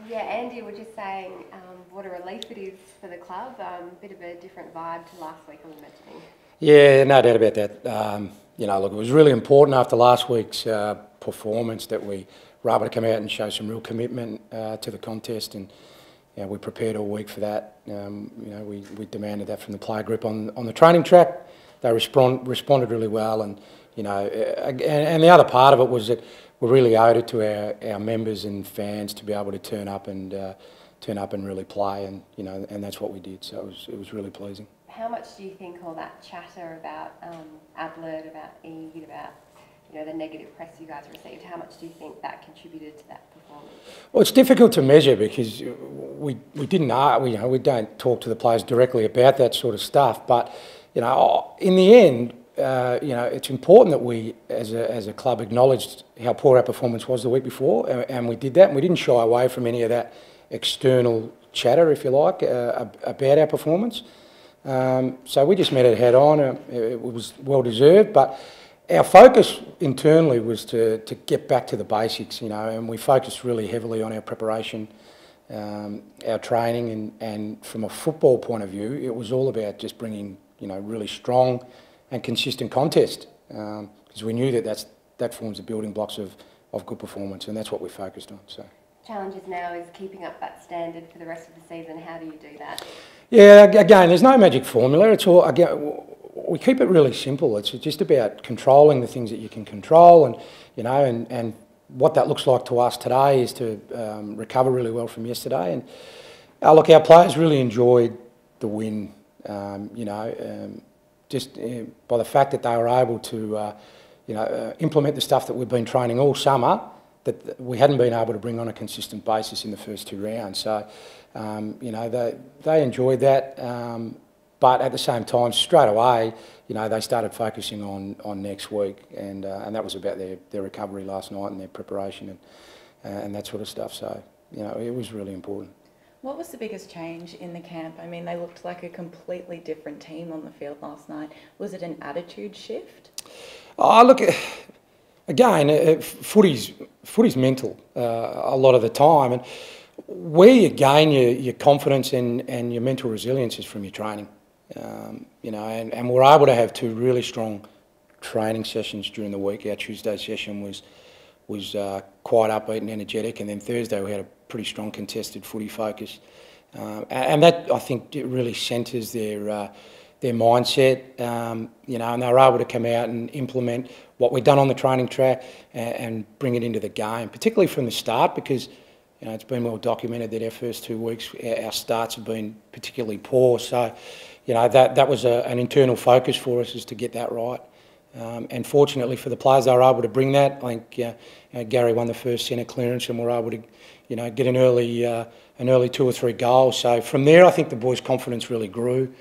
Yeah, Andy, we're just saying what a relief it is for the club. Bit of a different vibe to last week, I'm imagining. Yeah, no doubt about that. You know, look, it was really important after last week's performance that we were able to come out and show some real commitment to the contest, and you know, we prepared all week for that. You know, we demanded that from the player group on the training track. They responded really well, and you know, and the other part of it was that we really owed it to our members and fans to be able to turn up and really play, and you know, and that's what we did. So it was really pleasing. How much do you think all that chatter about Adelaide, about Eid, about the negative press you guys received, how much do you think that contributed to that performance? Well, it's difficult to measure because we didn't know, we don't talk to the players directly about that sort of stuff. But you know, in the end, you know, it's important that we, as a club, acknowledged how poor our performance was the week before, and we did that. And we didn't shy away from any of that external chatter, if you like, about our performance. So we just met it head on. It was well deserved, but our focus internally was to get back to the basics, you know, and we focused really heavily on our preparation, our training, and from a football point of view, it was all about just bringing, you know, really strong and consistent contest, because we knew that forms the building blocks of good performance, and that's what we focused on. So. Challenges now is keeping up that standard for the rest of the season. How do you do that? Yeah, again, there's no magic formula. It's all, again, we keep it really simple. It's just about controlling the things that you can control, and you know, and what that looks like to us today is to recover really well from yesterday. And look, our players really enjoyed the win. You know, just by the fact that they were able to, you know, implement the stuff that we've been training all summer, that we hadn't been able to bring on a consistent basis in the first two rounds. So, you know, they enjoyed that, but at the same time, straight away, you know, they started focusing on next week, and that was about their recovery last night and their preparation and that sort of stuff. So, you know, it was really important. What was the biggest change in the camp? I mean, they looked like a completely different team on the field last night. Was it an attitude shift? Oh, look. Again, footy's mental a lot of the time, and where you gain your confidence and your mental resilience is from your training. You know, and we're able to have two really strong training sessions during the week. Our Tuesday session was quite upbeat and energetic, and then Thursday we had a pretty strong contested footy focus, and that, I think, it really centres their mindset, you know, and they were able to come out and implement what we've done on the training track and bring it into the game, particularly from the start, because you know, it's been well documented that our first 2 weeks, our starts have been particularly poor. So, you know, that was an internal focus for us, is to get that right. And fortunately for the players, they were able to bring that. I think you know, Gary won the first centre clearance, and we're able to, you know, get an early 2 or 3 goals. So from there, I think the boys' confidence really grew.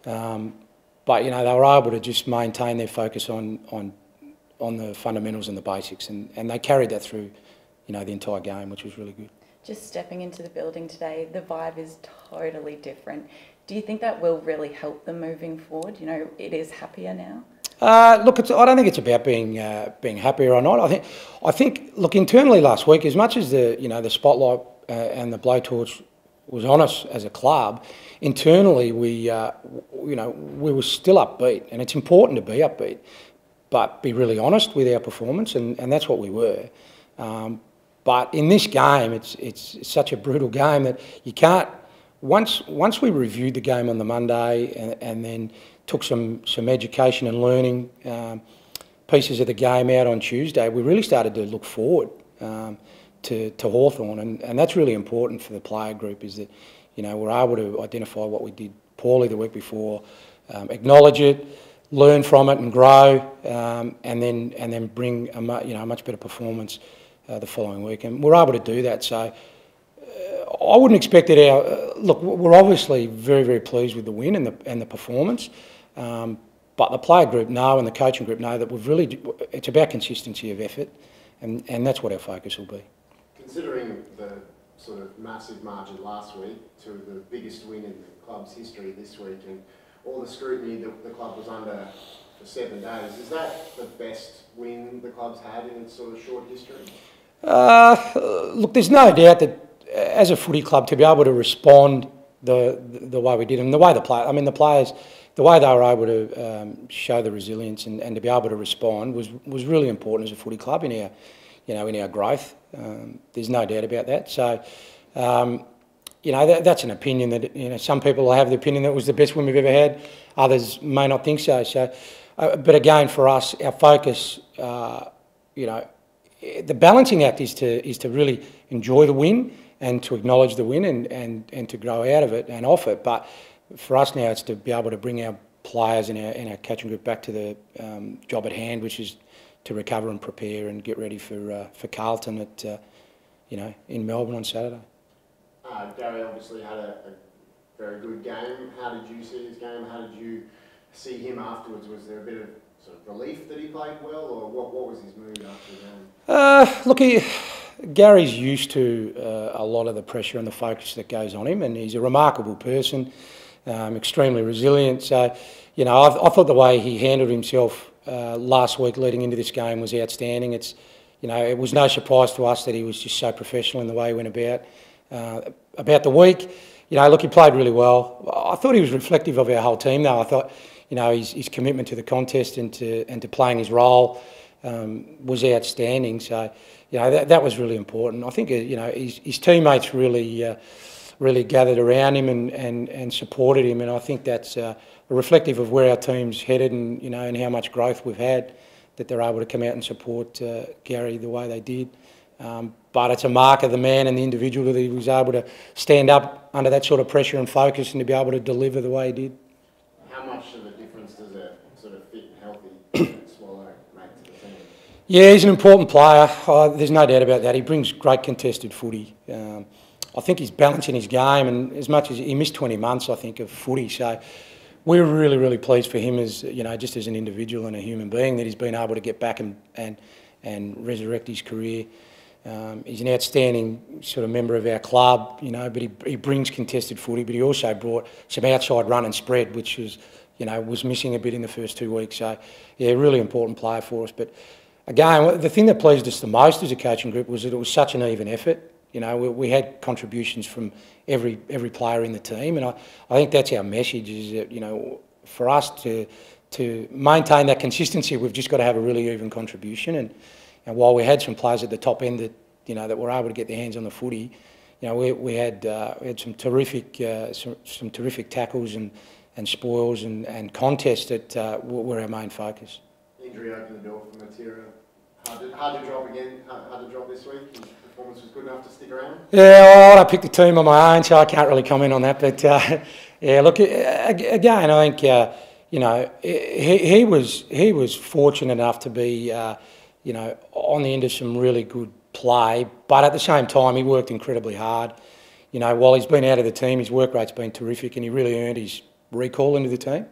But you know, they were able to just maintain their focus on the fundamentals and the basics, and they carried that through, you know, the entire game, which was really good. Just stepping into the building today, the vibe is totally different. Do you think that will really help them moving forward? You know, it is happier now. Look, I don't think it's about being happier or not. I think, look, internally last week, as much as the spotlight and the blowtorch was on us as a club, internally we were still upbeat, and it's important to be upbeat, but be really honest with our performance, and that's what we were. But in this game, it's such a brutal game that you can't. Once we reviewed the game on the Monday and then took some education and learning pieces of the game out on Tuesday, we really started to look forward to Hawthorn, and that's really important for the player group, is that, you know, we're able to identify what we did poorly the week before, acknowledge it, learn from it and grow, and then bring a much better performance the following week, and we're able to do that. So I wouldn't expect that look, we're obviously very, very pleased with the win and the performance, but the player group know and the coaching group know that it's about consistency of effort, and that's what our focus will be. Considering the sort of massive margin last week to the biggest win in the club's history this week, and all the scrutiny that the club was under for 7 days. Is that the best win the club's had in its sort of short history? Look, there's no doubt that as a footy club to be able to respond the way we did, and the way the players, the way they were able to show the resilience and to be able to respond was really important as a footy club in our, in our growth. There's no doubt about that. So, that's an opinion that, some people have the opinion that it was the best win we've ever had. Others may not think so. So, but again, for us, our focus, the balancing act is to really enjoy the win and to acknowledge the win and to grow out of it and off it. But for us now, it's to be able to bring our players and our coaching group back to the job at hand, which is to recover and prepare and get ready for Carlton at in Melbourne on Saturday. Gary obviously had a very good game. How did you see his game? How did you see him afterwards? Was there a bit of sort of relief that he played well, or what was his mood after the game? Look, Gary's used to a lot of the pressure and the focus that goes on him, and he's a remarkable person, extremely resilient. So, I thought the way he handled himself last week leading into this game was outstanding. It was no surprise to us that he was just so professional in the way he went about the week. Look, he played really well. I thought he was reflective of our whole team, though. I thought, his commitment to the contest and to playing his role was outstanding. So, that was really important. I think, his teammates really gathered around him and supported him, and I think that's reflective of where our team's headed and, and how much growth we've had, that they're able to come out and support Gary the way they did. But it's a mark of the man and the individual that he was able to stand up under that sort of pressure and focus and to be able to deliver the way he did. How much of a difference does a sort of fit and healthy Swallow make to the team? Yeah, he's an important player. There's no doubt about that. He brings great contested footy. I think he's balancing his game, and as much as he missed 20 months, I think, of footy. So we're really, really pleased for him as, just as an individual and a human being, that he's been able to get back and resurrect his career. He's an outstanding sort of member of our club, but he brings contested footy, but he also brought some outside run and spread, which was missing a bit in the first 2 weeks. So, yeah, really important player for us. But again, the thing that pleased us the most as a coaching group was that it was such an even effort. We had contributions from every player in the team, and I think that's our message, is that, for us to maintain that consistency, we've just got to have a really even contribution. And while we had some players at the top end that that were able to get their hands on the footy, we had some terrific tackles and spoils and contests that were our main focus. Injury opened the door for material. Hard to drop again. Hard to drop this week. His performance was good enough to stick around. Yeah, I picked the team on my own, so I can't really comment on that. But yeah, look, again, I think he was fortunate enough to be on the end of some really good play, but at the same time he worked incredibly hard. While he's been out of the team, his work rate's been terrific, and he really earned his recall into the team.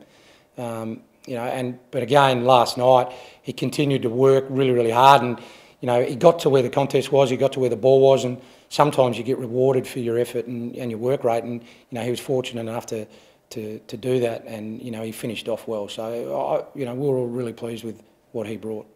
But again, last night he continued to work really, really hard, and he got to where the contest was, he got to where the ball was, and sometimes you get rewarded for your effort and your work rate, and he was fortunate enough to do that, and he finished off well. So we were all really pleased with what he brought.